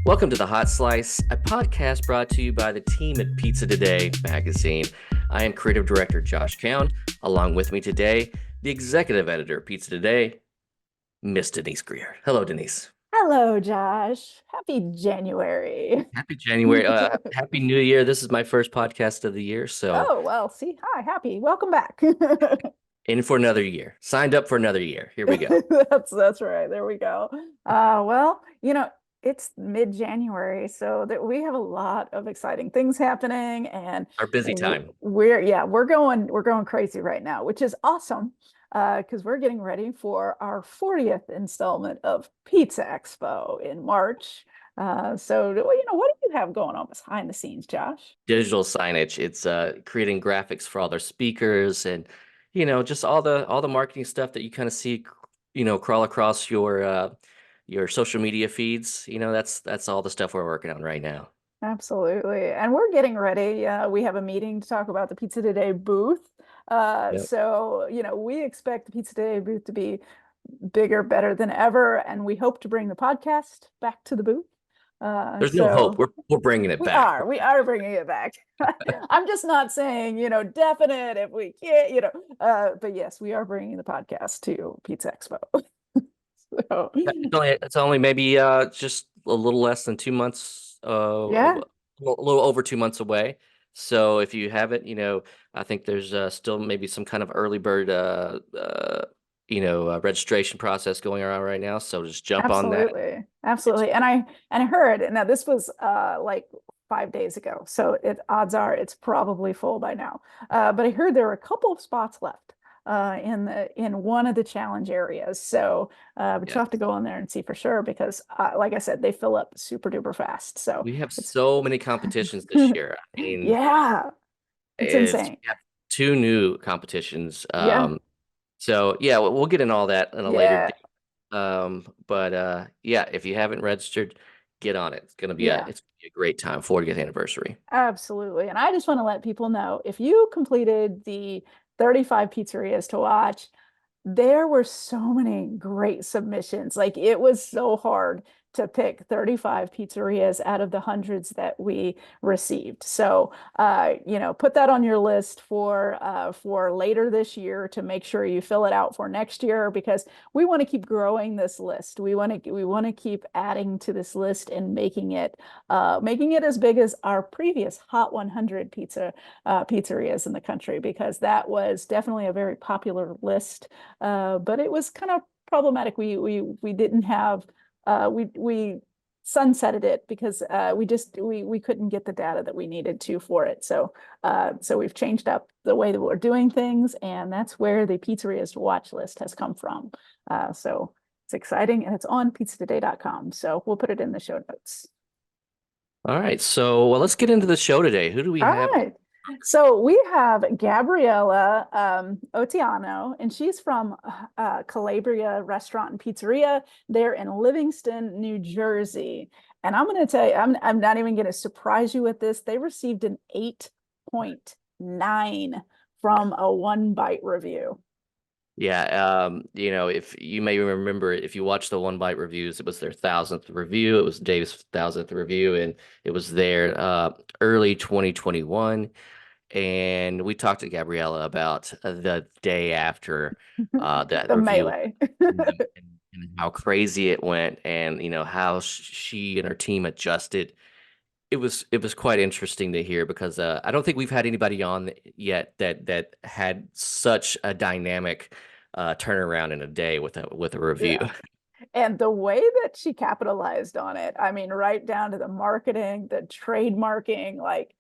Welcome to The Hot Slice, a podcast brought to you by the team at Pizza Today magazine. I am creative director Josh Cowan. Along with me today, the executive editor of Pizza Today, Miss Denise Greer. Hello, Denise. Hello, Josh. Happy January. Happy January. Happy New Year. This is my first podcast of the year, so Oh, well, see, hi, happy. Welcome back. in for another year. Signed up for another year. Here we go. That's right. There we go. Well, it's mid-January, so that we have a lot of exciting things happening, and Our busy time. we're going crazy right now, which is awesome. Because we're getting ready for our 40th installment of Pizza Expo in March. What do you have going on behind the scenes, Josh? Digital signage. It's creating graphics for all their speakers and just all the marketing stuff that you kind of see crawl across your social media feeds. That's all the stuff we're working on right now. Absolutely. And we're getting ready. We have a meeting to talk about the Pizza Today booth. Yep. We expect the Pizza Today booth to be bigger, better than ever. And we hope to bring the podcast back to the booth. There's no hope. We're bringing it We back. are. We are bringing it back. I'm just not saying, definite if we can't, but yes, we are bringing the podcast to Pizza Expo. So, It's only maybe just a little less than 2 months, yeah, a little over 2 months away. So if you haven't, I think there's still maybe some kind of early bird, registration process going around right now. So just jump on that. absolutely. It's Absolutely. And I heard, now this was like 5 days ago, so odds are it's probably full by now. But I heard there were a couple of spots left in one of the challenge areas. But yeah. you'll have to go in there and see for sure because like I said, they fill up super duper fast. So We have it's so many competitions this year. I mean, yeah, it's it's insane. we have two new competitions. Yeah, So yeah, we'll get in all that in a later yeah, date. But yeah, if you haven't registered, get on it. yeah. It's gonna be a great time, 40th anniversary. Absolutely. And I just want to let people know if you completed the 35 pizzerias to watch, there were so many great submissions. Like it was so hard to pick 35 pizzerias out of the hundreds that we received. So, put that on your list for later this year to make sure you fill it out for next year because we want to keep growing this list. We want to keep adding to this list and making it as big as our previous Hot 100 pizzerias in the country because that was definitely a very popular list, but it was kind of problematic. We didn't have we sunsetted it because we couldn't get the data that we needed to for it. So we've changed up the way that we're doing things, and that's where the pizzerias to watch list has come from. So it's exciting, and it's on pizzatoday.com. So we'll put it in the show notes. All right, so well, let's get into the show today. Who do we All have on? right. So we have Gabriella Ottaiano, and she's from Calabria Restaurant and Pizzeria. They're in Livingston, New Jersey. And I'm going to tell you, I'm not even going to surprise you with this. They received an 8.9 from a one bite review. Yeah, if you may remember, if you watch the One Bite reviews, it was their 1,000th review. It was Dave's 1,000th review, and it was there early 2021. And we talked to Gabriella about the day after that The review melee. and how crazy it went, and how she and her team adjusted. It was quite interesting to hear because I don't think we've had anybody on yet that had such a dynamic turnaround in a day with a review. Yeah. And the way that she capitalized on it, I mean, right down to the marketing, the trademarking, like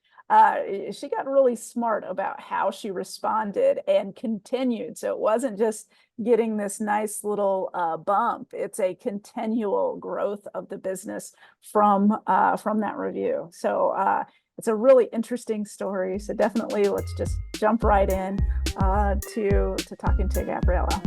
she got really smart about how she responded and continued. So it wasn't just getting this nice little bump; it's a continual growth of the business from that review. So it's a really interesting story. So definitely, let's just jump right in to talking to Gabriella.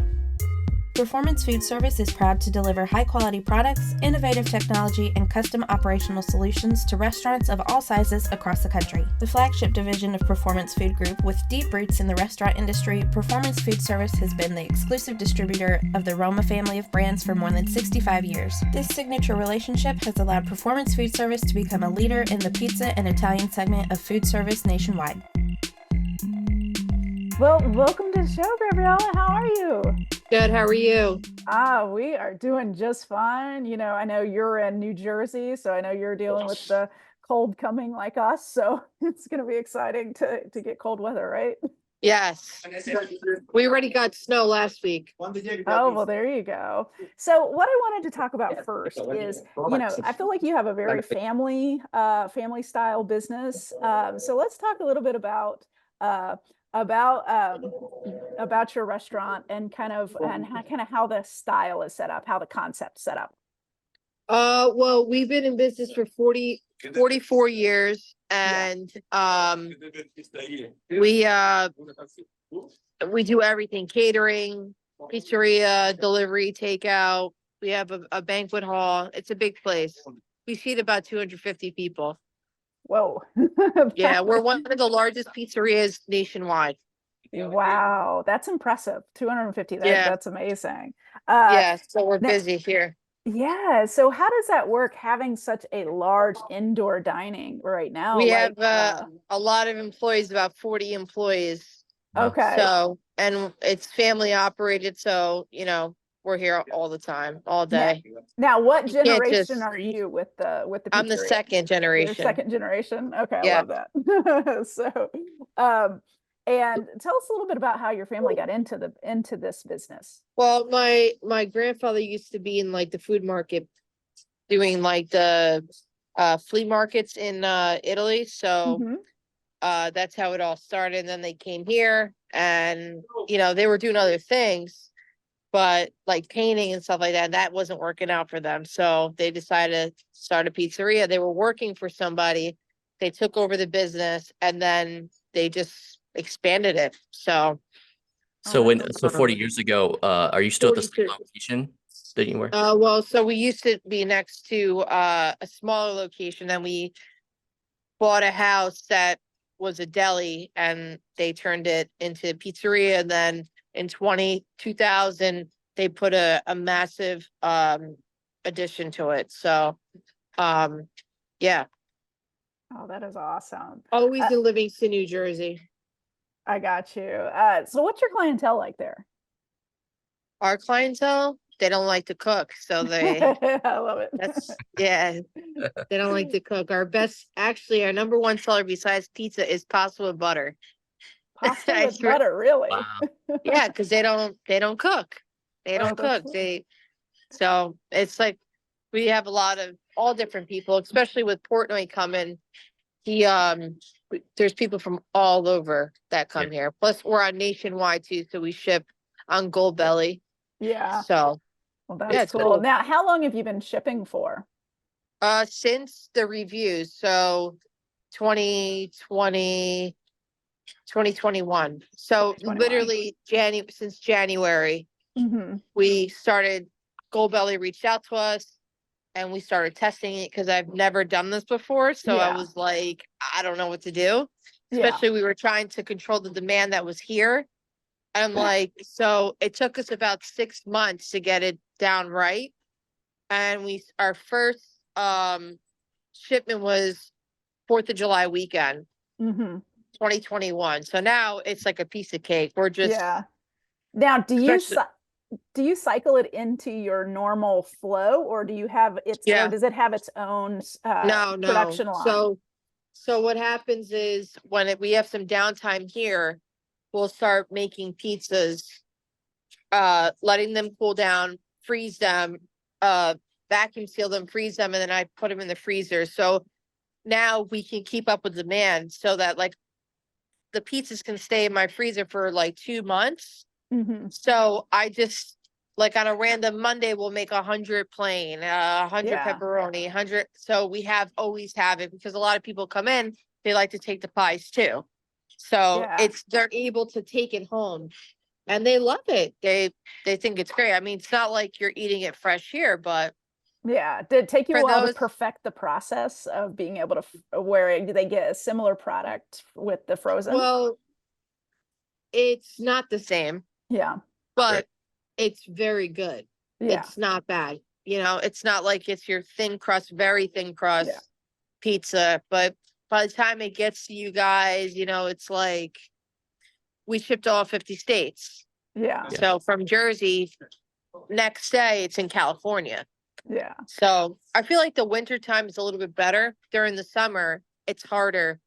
Performance Food Service is proud to deliver high-quality products, innovative technology, and custom operational solutions to restaurants of all sizes across the country. The flagship division of Performance Food Group, with deep roots in the restaurant industry, Performance Food Service has been the exclusive distributor of the Roma family of brands for more than 65 years. This signature relationship has allowed Performance Food Service to become a leader in the pizza and Italian segment of food service nationwide. Well, welcome to the show, Gabriella. How are you? Good. How are you? We are doing just fine. I know you're in New Jersey, so I know you're dealing with the cold coming like us. So it's going to be exciting to get cold weather, right? Yes. We already got snow last week. Oh, well, there you go. So what I wanted to talk about first is, I feel like you have a very family style business. So let's talk a little bit uh, about your restaurant and kind of how the style is set up, how the concept's set up. Well, we've been in business for 44 years, and we do everything: catering, pizzeria, delivery, takeout. We have a banquet hall. It's a big place. We seat about 250 people. Whoa. Yeah, we're one of the largest pizzerias nationwide. Wow, that's impressive. 250. Yeah. That's amazing. Yeah, so we're now- busy here. Yeah. So how does that work having such a large indoor dining right now? We have a lot of employees, about 40 employees. Okay. So, and it's family operated, so we're here all the time, all day. Now, what You can't generation just- are you with the I'm the pizzeria? second You're generation. second generation? Okay, I Yeah. love that. So, and tell us a little bit about how your family got into this business. Well, my grandfather used to be in like the food market, doing like the flea markets in Italy. So Mhm. that's how it all started. And then they came here, and they were doing other things, but like painting and stuff like that, that wasn't working out for them. So they decided to start a pizzeria. They were working for somebody. They took over the business, and then they just expanded it. So So that's so 40 years ago, are you still at the same 42. location that you were? well, so we used to be next to a smaller location, and we bought a house that was a deli, and they turned it into a pizzeria. And then in 2000, they put a massive addition to it. So yeah, Oh, that is awesome. always in Livingston, New Jersey. I got you. So what's your clientele like there? Our clientele, they don't like to cook, so I love it. yeah, they don't like to cook. Actually, our number one seller besides pizza is pasta with butter. Pasta I with swear- butter, really? Wow. Yeah, because they don't cook. They don't cook. So it's like we have a lot of all different people, especially with Portnoy coming. There's people from all over that come here. Plus, we're on nationwide too, so we ship on Gold Belly. Yeah. So Well, that's it's cool. cool. Now, how long have you been shipping for? Since the reviews, so 2020, 2021. So 2021. literally since January, Mm-hmm. we started. Gold Belly reached out to us, and we started testing it because I've never done this before. So I Yeah. was like, I don't know what to do. Yeah. Especially we were trying to control the demand that was here. And like, so it took us about 6 months to get it down right. And our first shipment was 4th of July weekend, Mm-hmm. 2021. So now it's like a piece of cake. We're just Yeah. Now, especially- do you cycle it into your normal flow, or do you have Yeah. or does it have its own no. production line? So what happens is when we have some downtime here, we'll start making pizzas, letting them cool down, freeze them, vacuum seal them, freeze them, and then I put them in the freezer. So now we can keep up with demand, so that like the pizzas can stay in my freezer for like 2 months. Mm-hmm. So I just like on a random Monday, we'll make 100 plain, 100 Yeah. pepperoni, 100. So we always have it, because a lot of people come in, they like to take the pies too. So Yeah. they're able to take it home. and they love it. They think it's great. I mean, it's not like you're eating it fresh here, but Yeah. Did it take you a for while to those, perfect the process of being able to, where do they get a similar product with the frozen? well, it's not the same, Yeah. Right. but it's very good. Yeah. It's not bad. It's not like it's your thin crust, very thin crust Yeah. pizza, but by the time it gets to you guys, it's like we shipped to all 50 states. Yeah. Yeah. So from Jersey, next day it's in California. Yeah. So I feel like the winter time is a little bit better. During the summer, it's harder.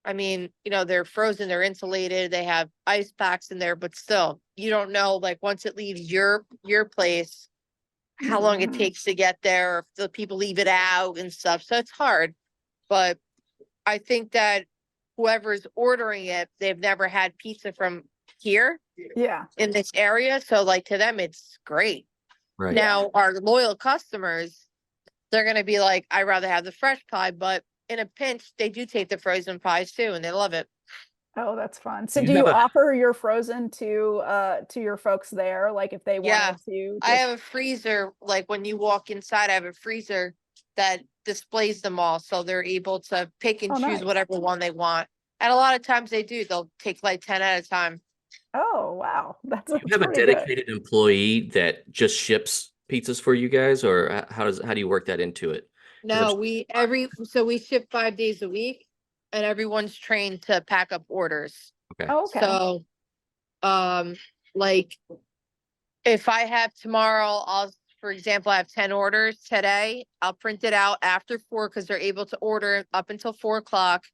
I mean, they're frozen, they're insulated, they have ice packs in there, but still, you don't know, like, once it leaves your place, how long it Mhm. takes to get there, if the people leave it out and stuff. So it's hard. But I think that whoever's ordering it, they've never had pizza from here Yeah. in this area. So, like, to them, it's great. Right. Now, our loyal customers, they're going to be like, I'd rather have the fresh pie, but in a pinch, they do take the frozen pies too, and they love it. Oh, that's fun. So You do have you a offer your frozen to your folks there? Like if they Yeah, wanted to I have just, a freezer. Like when you walk inside, I have a freezer that displays them all, so they're able to pick and oh, choose nice. whatever one they want. And a lot of times they do. They'll take like 10 at a time. Oh, wow. That's, you that's have a pretty good. dedicated employee that just ships pizzas for you guys, or how do you work that into it? No, I'm we ship 5 days a week, and everyone's trained to pack up orders. okay. Oh, okay. So, like, if I have tomorrow, for example, I have 10 orders today. I'll print it out after 4 because they're able to order up until 4 o'clock.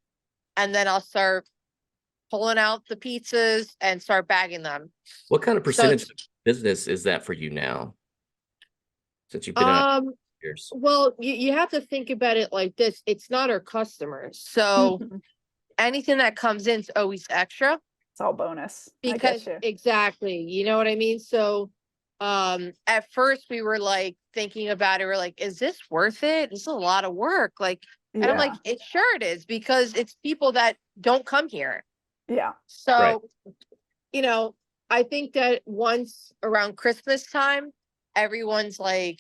And then I'll start pulling out the pizzas and start bagging them. What kind of So percentage it's, of business is that for you now? Since you've been in it um, for years. well, you have to think about it like this. It's not our customers. So Mhm. anything that comes in is always extra. It's all bonus. I Because get you. exactly, you know what I mean? So at first we were like thinking about it, we're like, is this worth it? It's a lot of work. Like, and I'm like, Yeah. it is because it's people that don't come here. Yeah. Right. So, you know, I think that once around Christmas time, everyone's like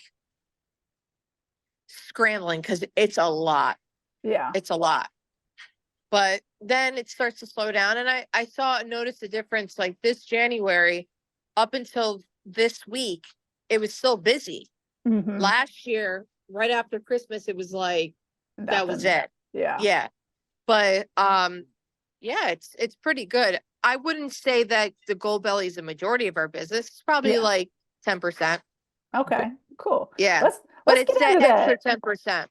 scrambling because it's a lot. Yeah. It's a lot. But then it starts to slow down. And I noticed a difference like this January up until this week, it was still busy. Mhm. Last year, right after Christmas, it was like, that was Nothing. it. Yeah. Yeah. But yeah, it's pretty good. I wouldn't say that the Goldbelly is a majority of our business. It's probably Yeah. like 10%. Okay. Cool. Yeah. Let's But let's it's get that into extra that. 10%.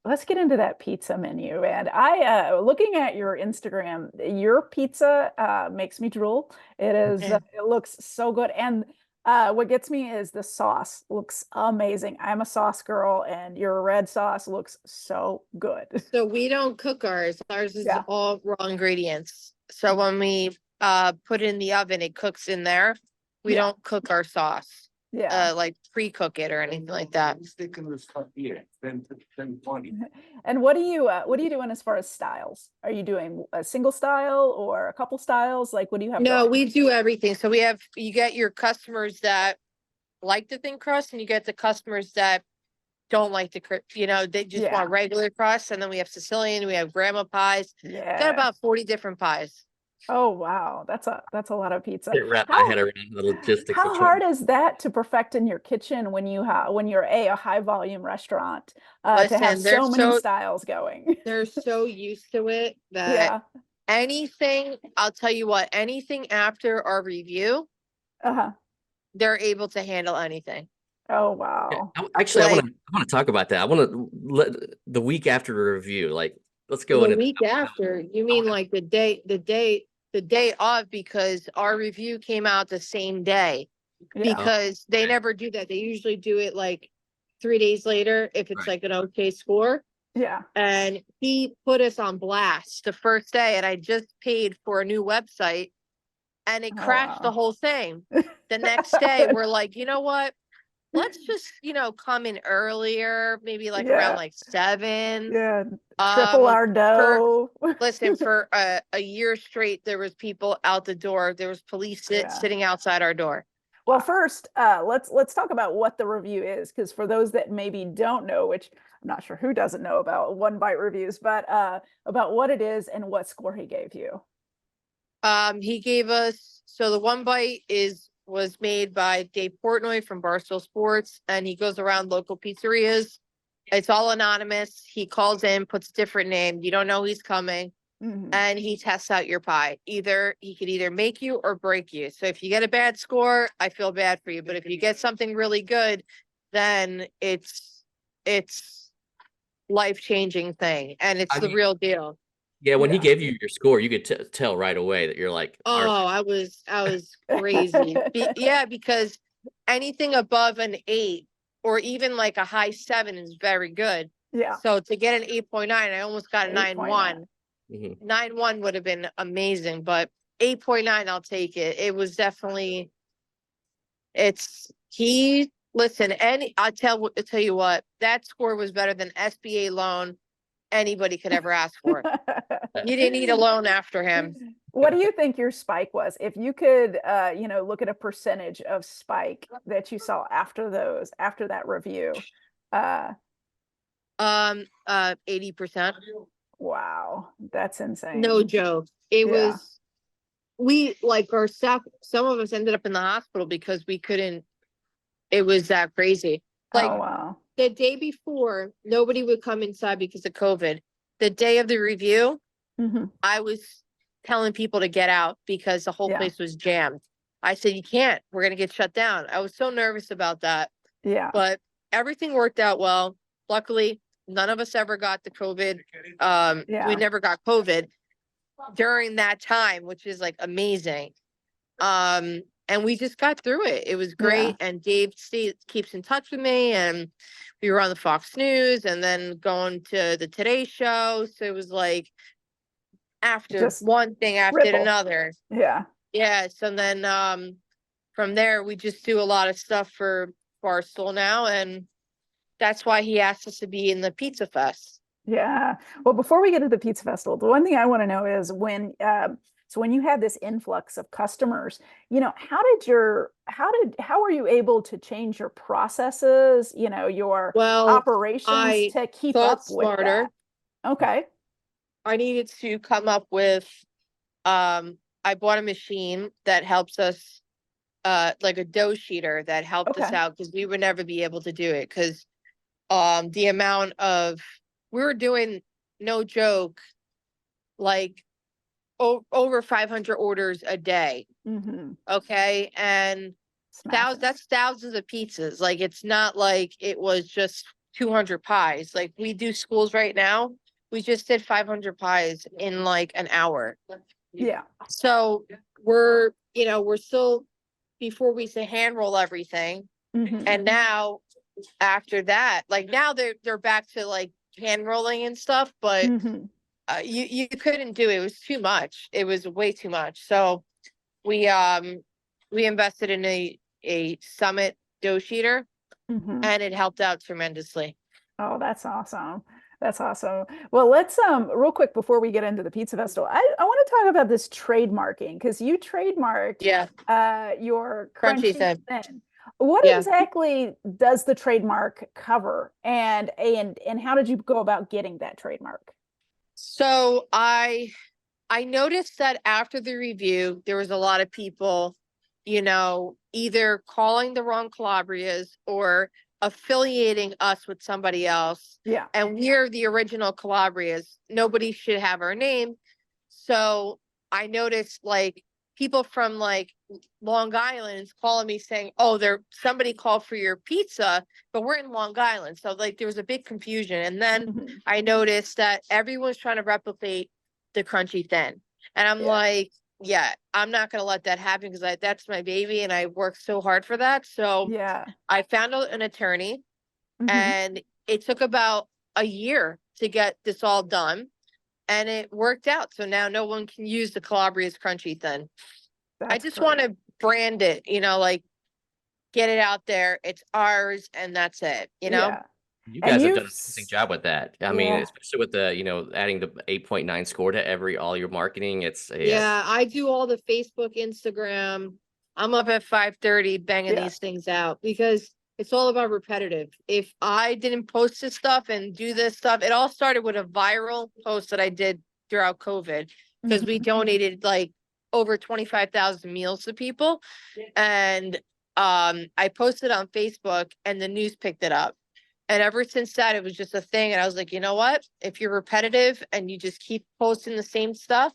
Let's get into that pizza menu. And I looking at your Instagram, your pizza makes me drool. It is Yeah. it looks so good. And what gets me is the sauce looks amazing. I'm a sauce girl and your red sauce looks so good. So we don't cook ours. Ours is Yeah. all raw ingredients. So when we put it in the oven, it cooks in there. We Yeah. don't cook our sauce, Yeah. like pre-cook it or anything like that. And what are you doing as far as styles? Are you doing a single style or a couple styles? Like what do you have No, going? we do everything. So you get your customers that like the thin crust, and you get the customers that don't like they just Yeah. want regular crust. And then we have Sicilian, we have grandma pies. Got Yeah. about 40 different pies. Oh wow, that's a lot of pizza. Can't wrap my How head around the logistics of how trying. hard is that to perfect in your kitchen when when you're a high volume restaurant to have Listen, so many styles going? they're so used to it that Yeah. I'll tell you what, anything after our review, Uh-huh. they're able to handle anything. Oh Yeah, wow. actually, Like I want to talk about that. I want to let the week after the review, like, let's go the into week after, you I mean wanna- like the day of, because our review came out the same day, Yeah. because they okay. never do that. They usually do it like 3 days later if it's Right. like an okay score. Yeah. And he put us on blast the first day, and I just paid for a new website and it Oh crashed the wow. whole thing. The next day, we're like, you know what? let's just, come in earlier, maybe like around Yeah. like 7. Yeah. Triple our For dough. listen, for a year straight, there was people out the door. There was police Yeah. sitting outside our door. Well, first, let's talk about what the review is, because for those that maybe don't know, which I'm not sure who doesn't know about One Bite reviews, but about what it is and what score he gave you. He gave us, so the One Bite was made by Dave Portnoy from Barstool Sports, and he goes around local pizzerias. It's all anonymous. He calls in, puts a different name. You don't know he's coming. And he tests out your pie. He could either make you or break you. So if you get a bad score, I feel bad for you. But if you get something really good, then it's life-changing thing. And it's the real deal. Yeah, when he Yeah. gave you your score, you could tell right away that you're like, Oh, I was crazy. Yeah, because anything above an 8 or even like a high 7 is very good. Yeah. So to get an 8.9, I almost got a 9.1. 8.9. 9.1 would have been amazing, but 8.9, I'll take it. It was definitely, listen, I'll tell you what, that score was better than SBA loan anybody could ever ask for. You didn't need a loan after him. What do you think your spike was? If you could, look at a percentage of spike that you saw after that review. 80%. Wow, that's insane. No joke. It Yeah. was, we like our staff, some of us ended up in the hospital because we couldn't, it was that crazy. Like Oh, wow. the day before, nobody would come inside because of COVID. The day of the review, I was telling people to get out because the whole Yeah. place was jammed. I said, you can't, we're going to get shut down. I was so nervous about that, Yeah. but everything worked out well. Luckily, none of us ever got the COVID. Yeah. We never got COVID during that time, which is like amazing. And we just got through it. It was great. And Dave keeps in touch with me, and we were on the Fox News and then going to the Today Show. So it was like after Just one thing after ripple. another. Yeah. Yeah. So then from there, we just do a lot of stuff for Barstool now. And that's why he asked us to be in the Pizza Fest. Yeah. Well, before we get to the Pizza Festival, the one thing I want to know is when you had this influx of customers, how were you able to change your processes, your operations to keep thought up with smarter. that? Okay. I needed to come up with, I bought a machine that helps us, like a dough sheeter that helped us Okay. out because we would never be able to do it because the amount of, we were doing, no joke, like over 500 orders a day. Okay. And that's thousands of pizzas. Like, it's not like it was just 200 pies. Like, we do schools right now. We just did 500 pies in like an hour. Yeah. So we're still, before we used to hand roll everything. And now after that, like now they're back to like hand rolling and stuff, but you couldn't do it. It was too much. It was way too much. So we invested in a Summit dough sheeter, and it helped out tremendously. Oh, that's awesome. That's awesome. Well, let's real quick before we get into the Pizza Festival, I want to talk about this trademarking, because you trademarked your crunchy thin. What exactly does the trademark cover, and how did you go about getting that trademark? So I noticed that after the review, there was a lot of people, either calling the wrong Calabrias or affiliating us with somebody else. Yeah. And we're the original Calabrias. Nobody should have our name. So I noticed like people from like Long Island calling me saying, oh, somebody called for your pizza, but we're in Long Island. So like there was a big confusion. And then I noticed that everyone's trying to replicate the crunchy thin. And I'm like, yeah, I'm not going to let that happen because that's my baby and I worked so hard for that. So I found an attorney, and it took about a year to get this all done, and it worked out. So now no one can use the Calabria's crunchy thin. I just want to brand it, like get it out there. It's ours, and that's it. You know. Yeah. You And guys have you've done an amazing job with that. I mean, yeah. especially with the, adding the 8.9 score to all your marketing. Yeah, I do all the Facebook, Instagram. I'm up at 5:30 banging Yeah. these things out because it's all about repetitive. If I didn't post this stuff and do this stuff, it all started with a viral post that I did throughout COVID because we Mhm. donated like over 25,000 meals to people. And I posted on Facebook and the news picked it up. And ever since that, it was just a thing. And I was like, you know what? If you're repetitive and you just keep posting the same stuff,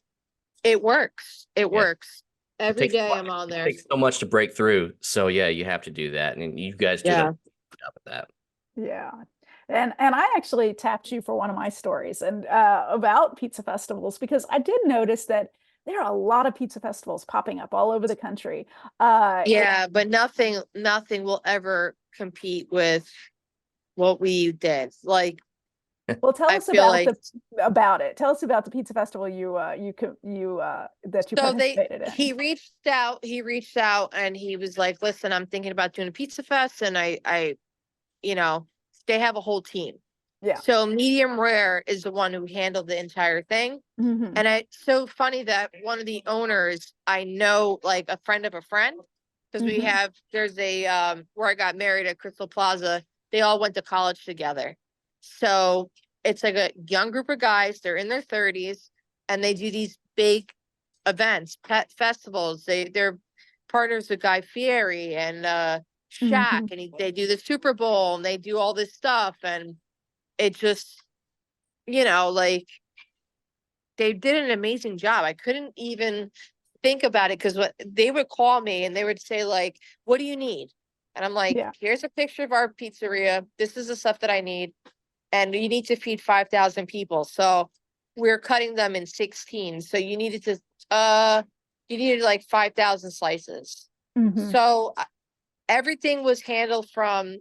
it works. It Yeah. works. Every day I'm on It there. takes so much to break through. So yeah, you have to do that. And you guys did a Yeah. good job with that. Yeah. And I actually tapped you for one of my stories and about pizza festivals because I did notice that there are a lot of pizza festivals popping up all over the country. Yeah, but nothing will ever compete with what we did. Like, Well, tell I us feel about like about it. Tell us about the pizza festival that you so participated in. he reached out and he was like, listen, I'm thinking about doing a pizza fest. And you know, they have a whole team. Yeah. So medium rare is the one who handled the entire thing. Mhm. And it's so funny that one of the owners, I know, like a friend of a friend, because Mhm. there's a where I got married at Crystal Plaza. They all went to college together. So it's like a young group of guys, they're in their 30s, and they do these big events, pet festivals. They're partners with Guy Fieri and Shaq, Mhm. and they do the Super Bowl and they do all this stuff. And it just, like they did an amazing job. I couldn't even think about it because what they would call me and they would say, like, what do you need? And I'm like, Yeah. here's a picture of our pizzeria. This is the stuff that I need. And you need to feed 5,000 people. So we're cutting them in 16. So you needed like 5,000 slices. Mhm. So everything was handled from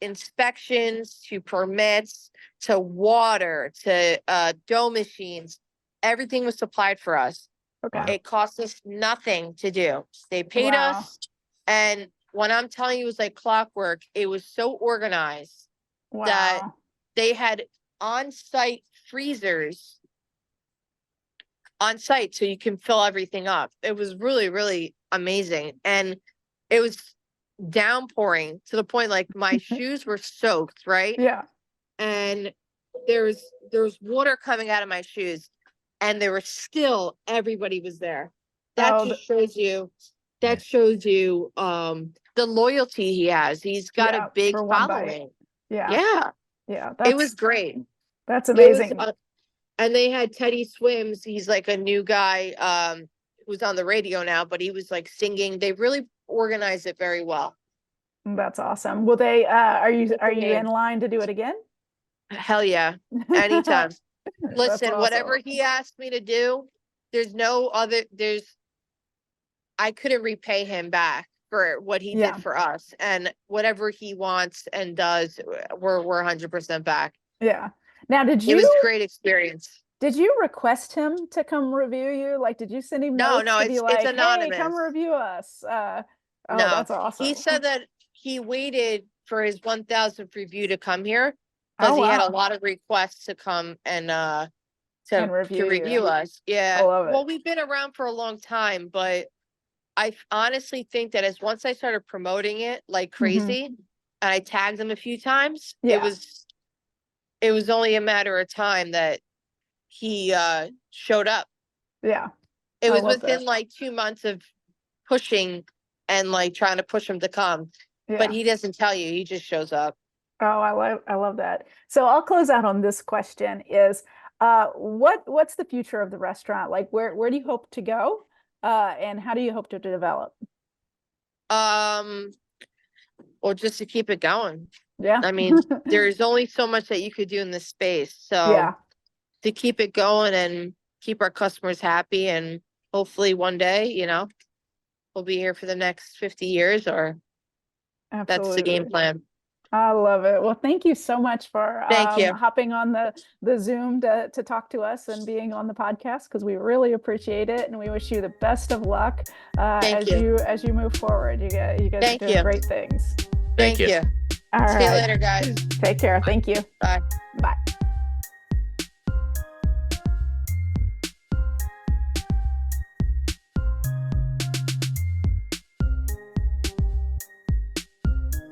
inspections to permits to water to dough machines. Everything was supplied for us. Okay. Wow. It cost us nothing to do. They paid Wow. us. And when I'm telling you it was like clockwork, it was so organized that Wow. they had on-site freezers on site so you can fill everything up. It was really, really amazing. And it was downpouring to the point like my shoes were soaked, right? Yeah. And there was water coming out of my shoes, and there was still everybody was there. That Oh, just shows you Yeah. the loyalty he has. He's got a yeah, big for one bite. following. Yeah. Yeah, Yeah. it was great. That's It was amazing. and they had Teddy Swims. He's like a new guy who's on the radio now, but he was like singing. They really organized it very well. That's awesome. Will they What's are the you in name? line to do it again? Hell yeah. Anytime. That's Listen, awesome. whatever he asked me to do, I couldn't repay him back for what he did Yeah. for us. And whatever he wants and does, we're 100% back. Yeah. Now, It was a great experience. did you request him to come review you? Like, did you send him No, notes no, to be it's like, "Hey, come anonymous. review us"? Oh, No, that's he awesome. said that he waited for his 1,000th review to come here because Oh, he had a wow. lot of requests to come and And to review review you. us. I Yeah. love it. Well, we've been around for a long time, but I honestly think that as once I started promoting it like Hmm. crazy, and I tagged him a few times, Yeah. it was only a matter of time that he showed up. Yeah. It I was love that. within like 2 months of pushing and like trying to push him to come. But Yeah. he doesn't tell you, he just shows up. Oh, I love that. So I'll close out on this question is what's the future of the restaurant? Like where do you hope to go? And how do you hope to develop? Um, well, just to keep it going. Yeah. I mean, there's only so much that you could do in this space. So Yeah, to keep it going and keep our customers happy, and hopefully one day, we'll be here for the next 50 years, or that's the game absolutely. plan. I love it. Well, thank you so much for Thank you. hopping on the Zoom to talk to us and being on the podcast, because we really appreciate it, and we wish you the best of luck Thank as you move forward. You guys Thank are doing you. great things. Thank you. you. All See you right. later, guys. Take care. Thank you. Bye. Bye.